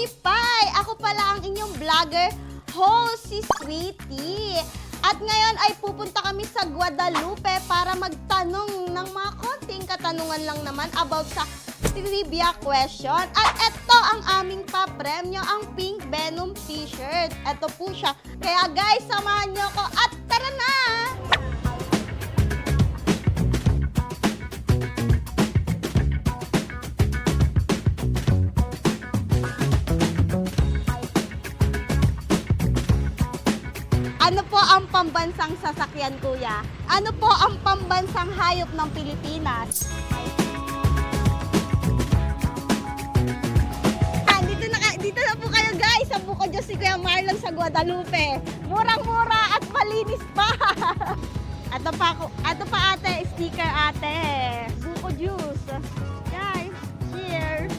Pie! Ako pala ang inyong vlogger, host si Sweetie. At ngayon ay pupunta kami sa Guadalupe para magtanong ng mga konting katanungan lang naman about sa trivia question. At ito ang aming papremyo, ang Pink Venom t-shirt. Ito po siya. Kaya guys, samahan niyo ako at tara na! Ano po ang pambansang sasakyan, kuya? Ano po ang pambansang hayop ng Pilipinas? Dito na po kayo guys, sa Buko Diyos si Kuya Marlon sa Guadalupe. Murang-mura at malinis pa. Ato pa ate, sticker ate. Buko Juice. Guys, cheers.